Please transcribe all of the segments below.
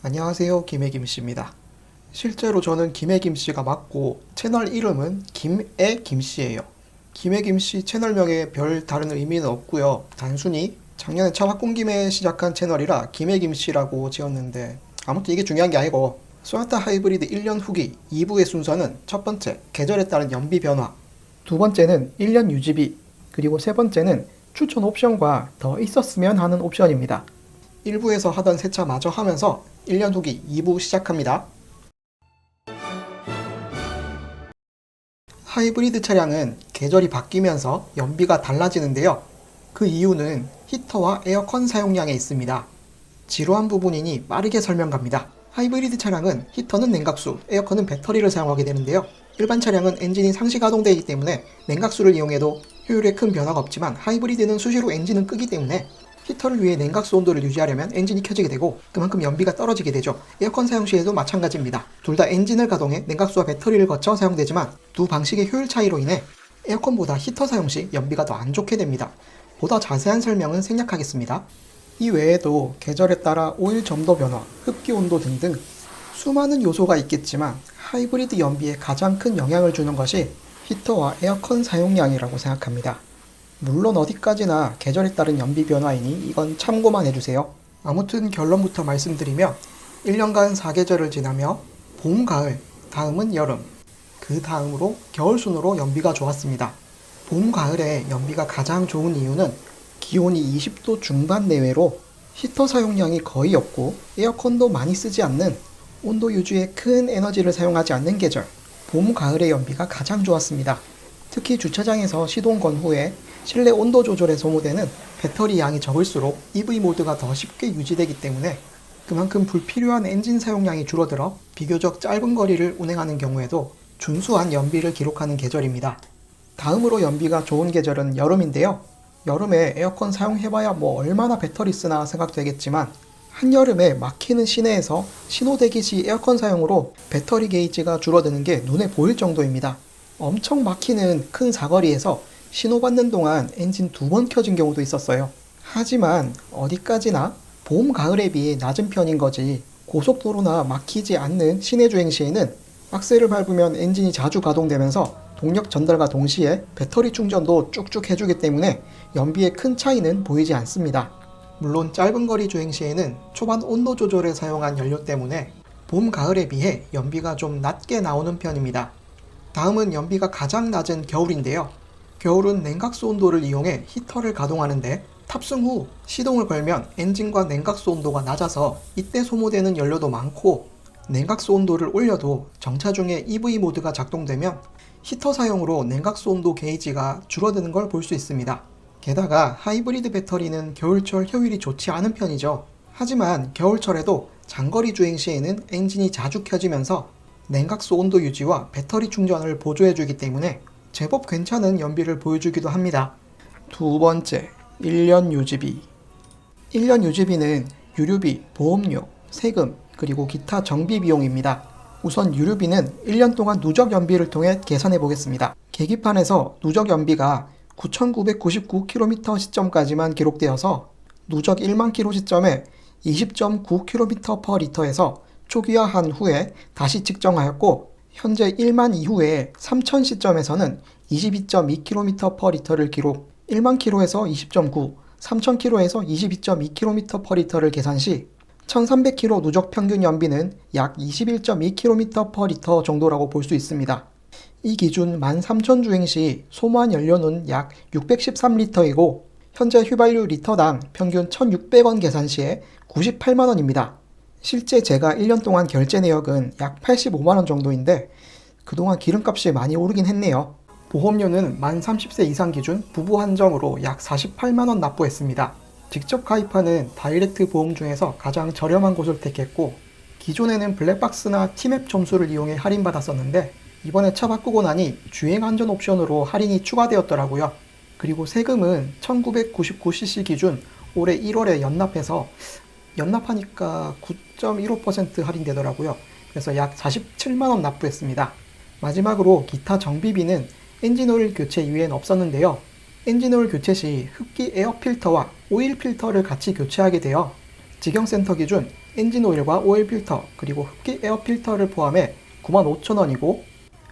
안녕하세요, 김혜김씨입니다. 실제로 저는 김혜김씨가 맞고 채널 이름은 김애김씨예요. 김혜김씨 채널명에 별 다른 의미는 없고요. 단순히 작년에 차 바꾼 김에 시작한 채널이라 김혜김씨라고 지었는데 아무튼 이게 중요한 게 아니고, 소나타 하이브리드 1년 후기 2부의 순서는 첫 번째, 계절에 따른 연비 변화, 두 번째는 1년 유지비, 그리고 세 번째는 추천 옵션과 더 있었으면 하는 옵션입니다. 1부에서 하던 세차 마저 하면서 1년 후기 2부 시작합니다. 하이브리드 차량은 계절이 바뀌면서 연비가 달라지는데요. 그 이유는 히터와 에어컨 사용량에 있습니다. 지루한 부분이니 빠르게 설명갑니다. 하이브리드 차량은 히터는 냉각수, 에어컨은 배터리를 사용하게 되는데요. 일반 차량은 엔진이 상시 가동되기 때문에 냉각수를 이용해도 효율에 큰 변화가 없지만, 하이브리드는 수시로 엔진을 끄기 때문에 히터를 위해 냉각수 온도를 유지하려면 엔진이 켜지게 되고 그만큼 연비가 떨어지게 되죠. 에어컨 사용 시에도 마찬가지입니다. 둘 다 엔진을 가동해 냉각수와 배터리를 거쳐 사용되지만 두 방식의 효율 차이로 인해 에어컨보다 히터 사용 시 연비가 더 안 좋게 됩니다. 보다 자세한 설명은 생략하겠습니다. 이 외에도 계절에 따라 오일 점도 변화, 흡기 온도 등등 수많은 요소가 있겠지만, 하이브리드 연비에 가장 큰 영향을 주는 것이 히터와 에어컨 사용량이라고 생각합니다. 물론 어디까지나 계절에 따른 연비 변화이니 이건 참고만 해주세요. 아무튼 결론부터 말씀드리면 1년간 4계절을 지나며 봄, 가을, 다음은 여름, 그 다음으로 겨울 순으로 연비가 좋았습니다. 봄, 가을에 연비가 가장 좋은 이유는 기온이 20도 중반 내외로 히터 사용량이 거의 없고 에어컨도 많이 쓰지 않는, 온도 유지에 큰 에너지를 사용하지 않는 계절, 봄, 가을의 연비가 가장 좋았습니다. 특히 주차장에서 시동 건 후에 실내 온도 조절에 소모되는 배터리 양이 적을수록 EV 모드가 더 쉽게 유지되기 때문에 그만큼 불필요한 엔진 사용량이 줄어들어 비교적 짧은 거리를 운행하는 경우에도 준수한 연비를 기록하는 계절입니다. 다음으로 연비가 좋은 계절은 여름인데요. 여름에 에어컨 사용해봐야 뭐 얼마나 배터리 쓰나 생각되겠지만, 한여름에 막히는 시내에서 신호대기 시 에어컨 사용으로 배터리 게이지가 줄어드는 게 눈에 보일 정도입니다. 엄청 막히는 큰 사거리에서 신호받는 동안 엔진 2번 켜진 경우도 있었어요. 하지만 어디까지나 봄, 가을에 비해 낮은 편인 거지, 고속도로나 막히지 않는 시내 주행 시에는 악셀을 밟으면 엔진이 자주 가동되면서 동력 전달과 동시에 배터리 충전도 쭉쭉 해주기 때문에 연비에 큰 차이는 보이지 않습니다. 물론 짧은 거리 주행 시에는 초반 온도 조절에 사용한 연료 때문에 봄, 가을에 비해 연비가 좀 낮게 나오는 편입니다. 다음은 연비가 가장 낮은 겨울인데요. 겨울은 냉각수 온도를 이용해 히터를 가동하는데, 탑승 후 시동을 걸면 엔진과 냉각수 온도가 낮아서 이때 소모되는 연료도 많고, 냉각수 온도를 올려도 정차 중에 EV 모드가 작동되면 히터 사용으로 냉각수 온도 게이지가 줄어드는 걸 볼 수 있습니다. 게다가 하이브리드 배터리는 겨울철 효율이 좋지 않은 편이죠. 하지만 겨울철에도 장거리 주행 시에는 엔진이 자주 켜지면서 냉각수 온도 유지와 배터리 충전을 보조해주기 때문에 제법 괜찮은 연비를 보여주기도 합니다. 두 번째, 1년 유지비. 1년 유지비는 유류비, 보험료, 세금, 그리고 기타 정비 비용입니다. 우선 유류비는 1년 동안 누적 연비를 통해 계산해 보겠습니다. 계기판에서 누적 연비가 9,999km 시점까지만 기록되어서 누적 1만 km 시점에 20.9km/L에서 초기화한 후에 다시 측정하였고, 현재 1만 이후에 3,000 시점에서는 22.2km/L를 기록, 1만 km에서 20.9, 3,000 km에서 22.2km/L를 계산 시 1,300km 누적 평균 연비는 약 21.2km/L 정도라고 볼 수 있습니다. 이 기준 13,000 주행 시 소모한 연료는 약 613리터이고 현재 휘발유 리터당 평균 1,600원 계산 시에 98만원입니다. 실제 제가 1년 동안 결제 내역은 약 85만원 정도인데 그동안 기름값이 많이 오르긴 했네요. 보험료는 만 30세 이상 기준 부부 한정으로 약 48만원 납부했습니다. 직접 가입하는 다이렉트 보험 중에서 가장 저렴한 곳을 택했고, 기존에는 블랙박스나 티맵 점수를 이용해 할인받았었는데 이번에 차 바꾸고 나니 주행안전 옵션으로 할인이 추가되었더라고요. 그리고 세금은 1999cc 기준 올해 1월에 연납하니까 9.15% 할인되더라고요. 그래서 약 47만원 납부했습니다. 마지막으로 기타 정비비는 엔진오일 교체 이외엔 없었는데요. 엔진오일 교체 시 흡기 에어 필터와 오일 필터를 같이 교체하게 되어 직영센터 기준 엔진 오일과 오일 필터 그리고 흡기 에어 필터를 포함해 95,000원이고,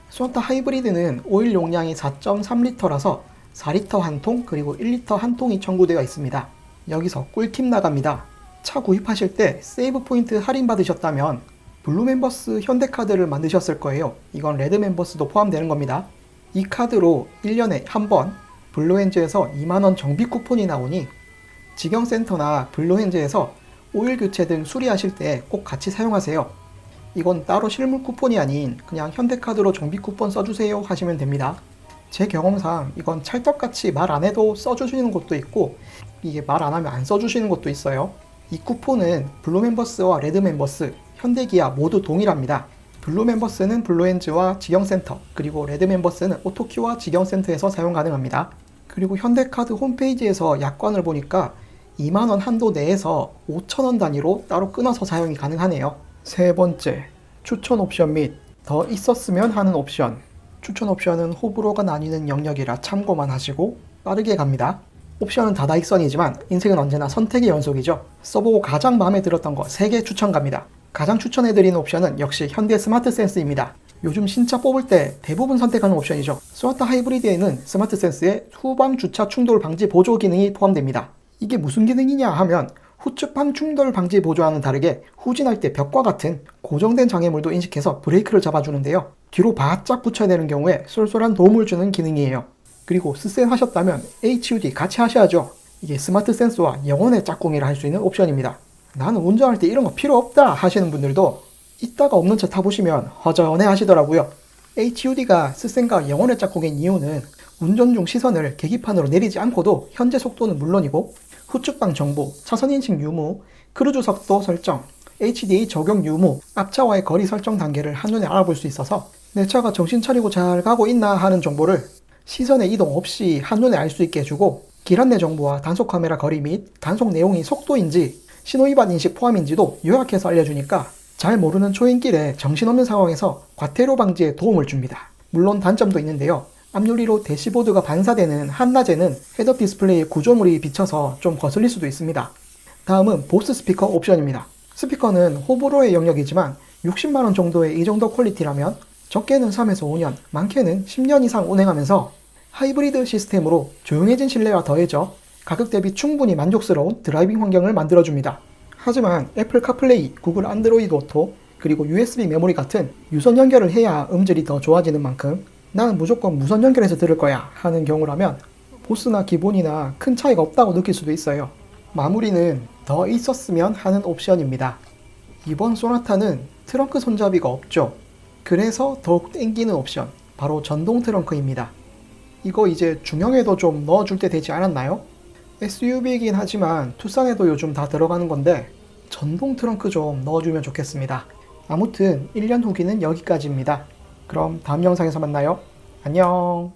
소나타 하이브리드는 오일 용량이 4.3리터라서 4리터 한 통 그리고 1리터 한 통이 청구되어 있습니다. 여기서 꿀팁 나갑니다. 차 구입하실 때 세이브 포인트 할인 받으셨다면 블루 멤버스 현대카드를 만드셨을 거예요. 이건 레드 멤버스도 포함되는 겁니다. 이 카드로 1년에 한 번 블루엔즈에서 2만원 정비 쿠폰이 나오니 직영센터나 블루엔즈에서 오일 교체 등 수리하실 때 꼭 같이 사용하세요. 이건 따로 실물 쿠폰이 아닌 그냥 현대카드로 정비 쿠폰 써주세요 하시면 됩니다. 제 경험상 이건 찰떡같이 말 안 해도 써주시는 곳도 있고, 이게 말 안 하면 안 써주시는 곳도 있어요. 이 쿠폰은 블루 멤버스와 레드 멤버스, 현대기아 모두 동일합니다. 블루 멤버스는 블루엔즈와 직영센터, 그리고 레드 멤버스는 오토큐와 직영센터에서 사용 가능합니다. 그리고 현대카드 홈페이지에서 약관을 보니까 2만원 한도 내에서 5,000원 단위로 따로 끊어서 사용이 가능하네요. 세 번째, 추천 옵션 및 더 있었으면 하는 옵션. 추천 옵션은 호불호가 나뉘는 영역이라 참고만 하시고 빠르게 갑니다. 옵션은 다다익선이지만 인생은 언제나 선택의 연속이죠. 써보고 가장 마음에 들었던 거 3개 추천 갑니다. 가장 추천해드리는 옵션은 역시 현대 스마트 센스입니다. 요즘 신차 뽑을 때 대부분 선택하는 옵션이죠. 소나타 하이브리드에는 스마트 센스에 후방 주차 충돌 방지 보조 기능이 포함됩니다. 이게 무슨 기능이냐 하면 후측방 충돌 방지 보조와는 다르게 후진할 때 벽과 같은 고정된 장애물도 인식해서 브레이크를 잡아주는데요. 뒤로 바짝 붙여야 되는 경우에 쏠쏠한 도움을 주는 기능이에요. 그리고 스센 하셨다면 HUD 같이 하셔야죠. 이게 스마트 센스와 영혼의 짝꿍이라 할 수 있는 옵션입니다. 나는 운전할 때 이런 거 필요 없다 하시는 분들도 이따가 없는 차 타보시면 허전해 하시더라고요. HUD가 스센과 영혼의 짝꿍인 이유는 운전 중 시선을 계기판으로 내리지 않고도 현재 속도는 물론이고 후측방 정보, 차선 인식 유무, 크루즈 속도 설정, HDA 적용 유무, 앞차와의 거리 설정 단계를 한눈에 알아볼 수 있어서 내 차가 정신 차리고 잘 가고 있나 하는 정보를 시선의 이동 없이 한눈에 알 수 있게 해주고, 길 안내 정보와 단속 카메라 거리 및 단속 내용이 속도인지 신호위반 인식 포함인지도 요약해서 알려주니까 잘 모르는 초행길에 정신없는 상황에서 과태료 방지에 도움을 줍니다. 물론 단점도 있는데요. 앞유리로 대시보드가 반사되는 한낮에는 헤드업 디스플레이에 구조물이 비쳐서 좀 거슬릴 수도 있습니다. 다음은 보스 스피커 옵션입니다. 스피커는 호불호의 영역이지만 60만원 정도의 이 정도 퀄리티라면 적게는 3에서 5년, 많게는 10년 이상 운행하면서 하이브리드 시스템으로 조용해진 실내와 더해져 가격 대비 충분히 만족스러운 드라이빙 환경을 만들어줍니다. 하지만 애플 카플레이, 구글 안드로이드 오토, 그리고 USB 메모리 같은 유선 연결을 해야 음질이 더 좋아지는 만큼 나는 무조건 무선 연결해서 들을 거야 하는 경우라면 보스나 기본이나 큰 차이가 없다고 느낄 수도 있어요. 마무리는 더 있었으면 하는 옵션입니다. 이번 소나타는 트렁크 손잡이가 없죠. 그래서 더욱 땡기는 옵션, 바로 전동 트렁크입니다. 이거 이제 중형에도 좀 넣어줄 때 되지 않았나요? SUV이긴 하지만 투싼에도 요즘 다 들어가는 건데 전동 트렁크 좀 넣어주면 좋겠습니다. 아무튼 1년 후기는 여기까지입니다. 그럼 다음 영상에서 만나요. 안녕.